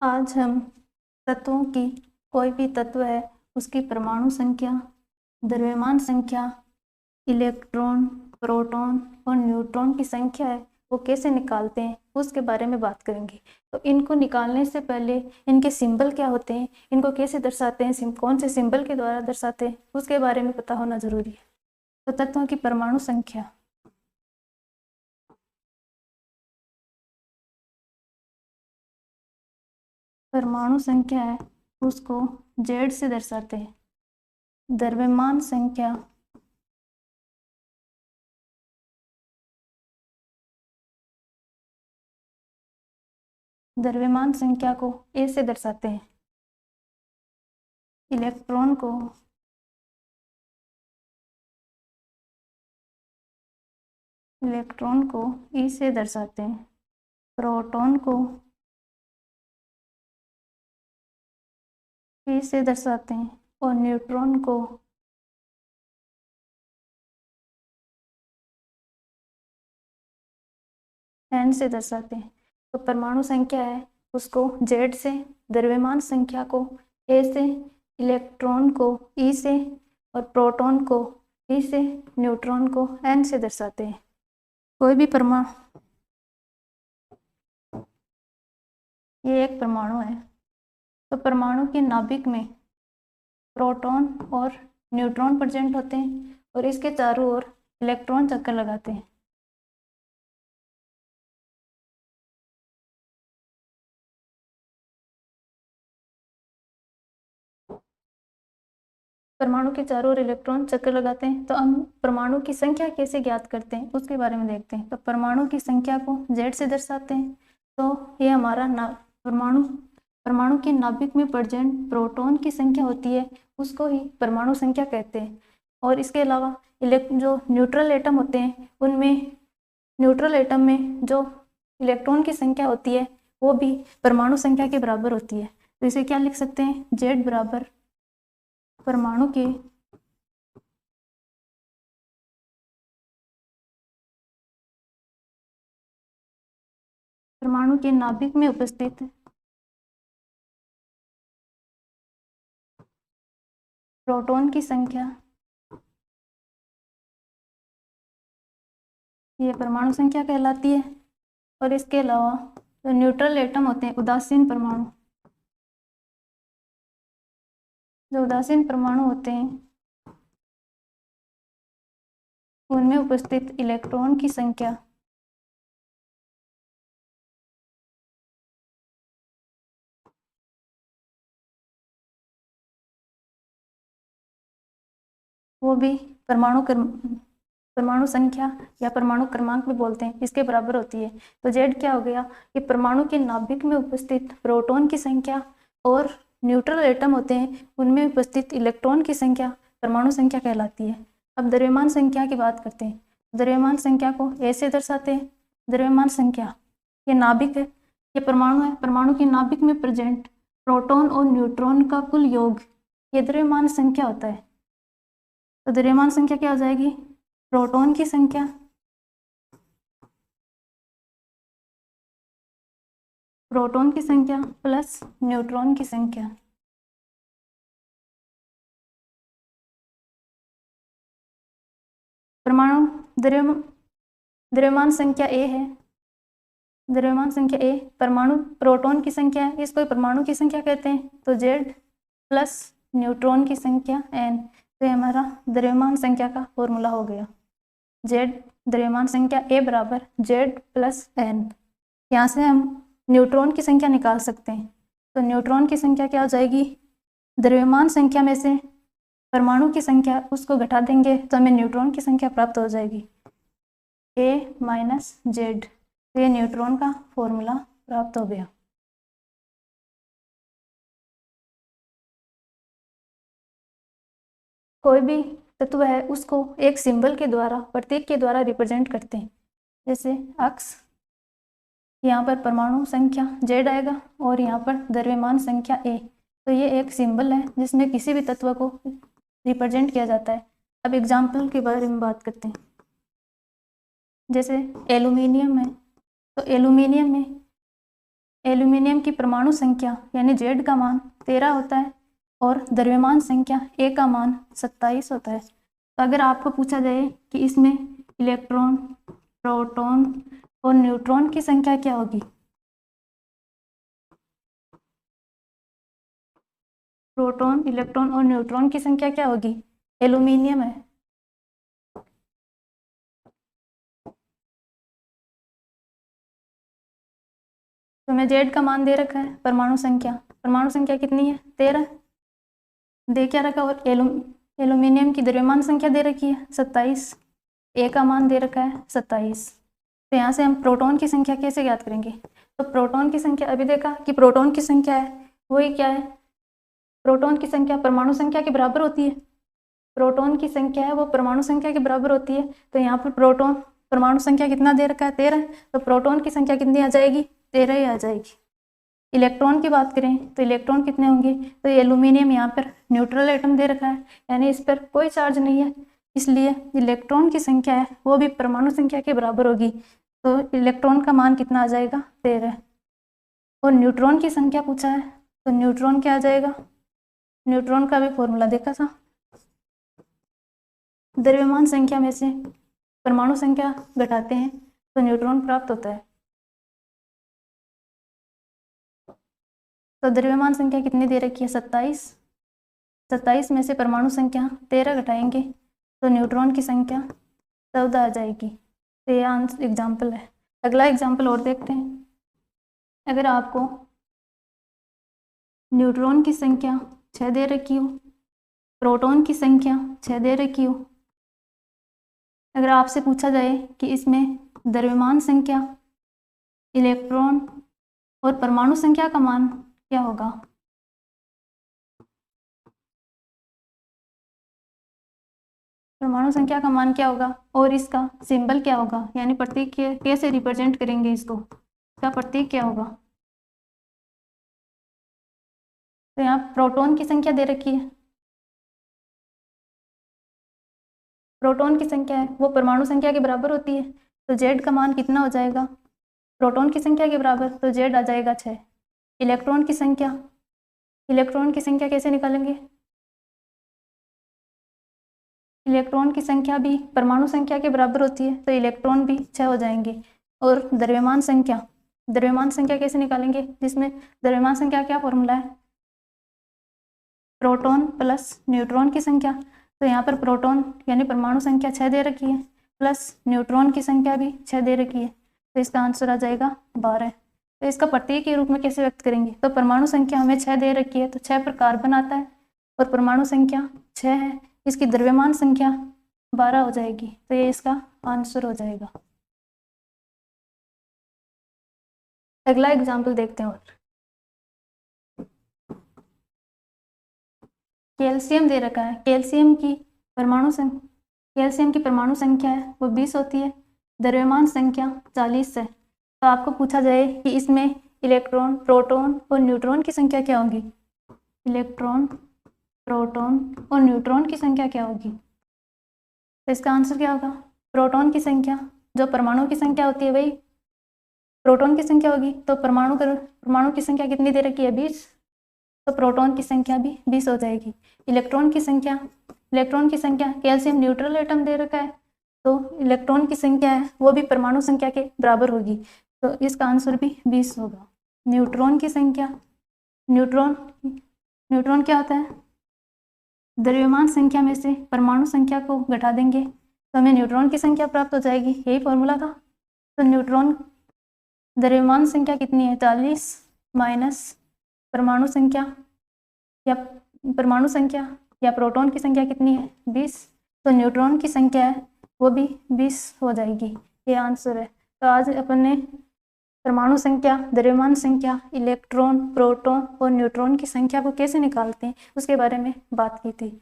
आज हम तत्वों की, कोई भी तत्व है उसकी परमाणु संख्या, द्रव्यमान संख्या, इलेक्ट्रॉन, प्रोटॉन और न्यूट्रॉन की संख्या है वो कैसे निकालते हैं उसके बारे में बात करेंगे। तो इनको निकालने से पहले इनके सिंबल क्या होते हैं, इनको कैसे दर्शाते हैं, कौन से सिंबल के द्वारा दर्शाते हैं उसके बारे में पता होना जरूरी है। तो तत्वों की परमाणु संख्या, परमाणु संख्या है उसको जेड से दर्शाते हैं। द्रव्यमान संख्या, द्रव्यमान संख्या को ए से दर्शाते हैं। इलेक्ट्रॉन को ई से दर्शाते हैं। प्रोटॉन को पी से दर्शाते हैं और न्यूट्रॉन को एन से दर्शाते हैं। तो परमाणु संख्या है उसको जेड से, द्रव्यमान संख्या को ए से, इलेक्ट्रॉन को ई से और प्रोटॉन को पी से, न्यूट्रॉन को एन से दर्शाते हैं। कोई भी परमाणु, ये एक परमाणु है तो परमाणु के नाभिक में प्रोटॉन और न्यूट्रॉन प्रेजेंट होते हैं और इसके चारों ओर इलेक्ट्रॉन चक्कर लगाते हैं। परमाणु के चारों ओर इलेक्ट्रॉन चक्कर लगाते हैं। तो हम परमाणु की संख्या कैसे ज्ञात करते हैं उसके बारे में देखते हैं। तो परमाणु की संख्या को जेड से दर्शाते हैं। तो ये हमारा परमाणु के नाभिक में प्रेजेंट प्रोटॉन की संख्या होती है उसको ही परमाणु संख्या कहते हैं। और इसके अलावा जो न्यूट्रल एटम होते हैं उनमें, न्यूट्रल एटम में जो इलेक्ट्रॉन की संख्या होती है वो भी परमाणु संख्या के बराबर होती है। तो इसे क्या लिख सकते हैं, जेड बराबर परमाणु के नाभिक में उपस्थित प्रोटॉन की संख्या, ये परमाणु संख्या कहलाती है। और इसके अलावा जो न्यूट्रल एटम होते हैं, उदासीन परमाणु, जो उदासीन परमाणु होते हैं उनमें उपस्थित इलेक्ट्रॉन की संख्या वो भी परमाणु संख्या या परमाणु क्रमांक भी बोलते हैं, इसके बराबर होती है। तो जेड क्या हो गया कि परमाणु के नाभिक में उपस्थित प्रोटॉन की संख्या और न्यूट्रल एटम होते हैं उनमें उपस्थित इलेक्ट्रॉन की संख्या परमाणु संख्या कहलाती है। अब द्रव्यमान संख्या की बात करते हैं। द्रव्यमान संख्या को ए से दर्शाते हैं। द्रव्यमान संख्या, ये नाभिक है, ये परमाणु है, परमाणु के नाभिक में प्रेजेंट प्रोटॉन और न्यूट्रॉन का कुल योग, ये द्रव्यमान संख्या होता है। तो द्रव्यमान संख्या क्या हो जाएगी, प्रोटॉन की संख्या प्लस न्यूट्रॉन की संख्या। परमाणु द्रव्यमान संख्या ए है, द्रव्यमान संख्या ए, परमाणु प्रोटॉन की संख्या है, इसको परमाणु की संख्या कहते हैं। तो जेड प्लस न्यूट्रॉन की संख्या एन। तो ये हमारा द्रव्यमान संख्या का फॉर्मूला हो गया, जेड द्रव्यमान संख्या ए बराबर जेड प्लस एन। यहाँ से हम न्यूट्रॉन की संख्या निकाल सकते हैं। तो न्यूट्रॉन की संख्या क्या हो जाएगी, द्रव्यमान संख्या में से परमाणु की संख्या उसको घटा देंगे तो हमें न्यूट्रॉन की संख्या प्राप्त हो जाएगी, ए माइनस जेड। तो ये न्यूट्रॉन का फॉर्मूला प्राप्त हो गया। कोई भी तत्व है उसको एक सिंबल के द्वारा, प्रतीक के द्वारा रिप्रेजेंट करते हैं। जैसे अक्स, यहाँ पर परमाणु संख्या जेड आएगा और यहाँ पर द्रव्यमान संख्या ए। तो ये एक सिंबल है जिसमें किसी भी तत्व को रिप्रेजेंट किया जाता है। अब एग्जाम्पल के बारे में बात करते हैं। जैसे एल्यूमिनियम है, तो एल्यूमिनियम में एल्यूमिनियम की परमाणु संख्या यानी Z का मान 13 होता है और द्रव्यमान संख्या A का मान 27 होता है। तो अगर आपको पूछा जाए कि इसमें इलेक्ट्रॉन, प्रोटॉन और न्यूट्रॉन की संख्या क्या होगी, प्रोटॉन, इलेक्ट्रॉन और न्यूट्रॉन की संख्या क्या होगी, एल्यूमिनियम है। तो हमें Z का मान दे रखा है, परमाणु संख्या कितनी है, 13 दे क्या रखा, और एल्यूमिनियम की द्रव्यमान संख्या दे रखी है 27, A का मान दे रखा है 27। तो यहाँ से हम प्रोटॉन की संख्या कैसे ज्ञात करेंगे, तो प्रोटॉन की संख्या अभी देखा कि प्रोटॉन की संख्या है वही क्या है, प्रोटॉन की संख्या परमाणु संख्या के बराबर होती है, प्रोटॉन की संख्या है वो परमाणु संख्या के बराबर होती है। तो यहाँ पर प्रोटॉन परमाणु संख्या कितना दे रखा है, 13, तो प्रोटॉन की संख्या कितनी आ जाएगी, 13 ही आ जाएगी। इलेक्ट्रॉन की बात करें तो इलेक्ट्रॉन कितने होंगे, तो एल्यूमिनियम यहाँ पर न्यूट्रल एटम दे रखा है यानी इस पर कोई चार्ज नहीं है, इसलिए इलेक्ट्रॉन की संख्या है वो भी परमाणु संख्या के बराबर होगी। तो इलेक्ट्रॉन का मान कितना आ जाएगा, 13। और न्यूट्रॉन की संख्या पूछा है तो न्यूट्रॉन क्या आ जाएगा, न्यूट्रॉन का भी फॉर्मूला देखा था, द्रव्यमान संख्या में से परमाणु संख्या घटाते हैं तो न्यूट्रॉन प्राप्त होता है। तो द्रव्यमान संख्या कितनी दे रखी है, 27, 27 में से परमाणु संख्या 13 घटाएंगे तो न्यूट्रॉन की संख्या 14 आ जाएगी। तो ये आंसर एग्जाम्पल है। अगला एग्जाम्पल और देखते हैं। अगर आपको न्यूट्रॉन की संख्या 6 दे रखी हो, प्रोटॉन की संख्या 6 दे रखी हो, अगर आपसे पूछा जाए कि इसमें द्रव्यमान संख्या, इलेक्ट्रॉन और परमाणु संख्या का मान क्या होगा, परमाणु संख्या का मान क्या होगा और इसका सिंबल क्या होगा, यानी प्रतीक कैसे रिप्रेजेंट करेंगे इसको, इसका प्रतीक क्या होगा। तो यहाँ प्रोटॉन की संख्या दे रखी है, प्रोटॉन की संख्या है वो परमाणु संख्या के बराबर होती है, तो Z का मान कितना हो जाएगा, प्रोटॉन की संख्या के बराबर, तो Z आ जाएगा 6। इलेक्ट्रॉन की संख्या कैसे निकालेंगे, इलेक्ट्रॉन की संख्या भी परमाणु संख्या के बराबर होती है, तो इलेक्ट्रॉन भी 6 हो जाएंगे। और द्रव्यमान संख्या कैसे निकालेंगे, जिसमें द्रव्यमान संख्या क्या फॉर्मूला है, प्रोटॉन प्लस न्यूट्रॉन की संख्या। तो यहाँ पर प्रोटॉन यानी परमाणु संख्या 6 दे रखी है प्लस न्यूट्रॉन की संख्या भी 6 दे रखी है, तो इसका आंसर आ जाएगा 12। तो इसका प्रतीक के रूप में कैसे व्यक्त करेंगे, तो परमाणु संख्या हमें 6 दे रखी है तो 6 पर कार्बन आता है और परमाणु संख्या 6 है, इसकी द्रव्यमान संख्या 12 हो जाएगी, तो ये इसका आंसर हो जाएगा। अगला एग्जाम्पल देखते हैं। और कैल्शियम दे रखा है, कैल्शियम की परमाणु संख्या है वो 20 होती है, द्रव्यमान संख्या 40 है। तो आपको पूछा जाए कि इसमें इलेक्ट्रॉन, प्रोटॉन और न्यूट्रॉन की संख्या क्या होगी, इलेक्ट्रॉन, प्रोटॉन और न्यूट्रॉन की संख्या क्या होगी, तो इसका आंसर क्या होगा, प्रोटॉन की संख्या जो परमाणु की संख्या होती है वही प्रोटॉन की संख्या होगी। तो परमाणु की संख्या कितनी दे रखी है, 20, तो प्रोटॉन की संख्या भी 20 हो जाएगी। इलेक्ट्रॉन की संख्या कैल्शियम न्यूट्रल एटम दे रखा है, तो इलेक्ट्रॉन की संख्या है वो भी परमाणु संख्या के बराबर होगी, तो इसका आंसर भी 20 होगा। न्यूट्रॉन की संख्या, न्यूट्रॉन क्या होता है, द्रव्यमान संख्या में से परमाणु संख्या को घटा देंगे तो हमें न्यूट्रॉन की संख्या प्राप्त हो जाएगी, यही फॉर्मूला था। तो न्यूट्रॉन द्रव्यमान संख्या कितनी है, 40 माइनस परमाणु संख्या या प्रोटॉन की संख्या कितनी है, 20, तो न्यूट्रॉन की संख्या है वो भी 20 हो जाएगी, ये आंसर है। तो आज अपन ने परमाणु संख्या, द्रव्यमान संख्या, इलेक्ट्रॉन, प्रोटॉन और न्यूट्रॉन की संख्या को कैसे निकालते हैं उसके बारे में बात की थी।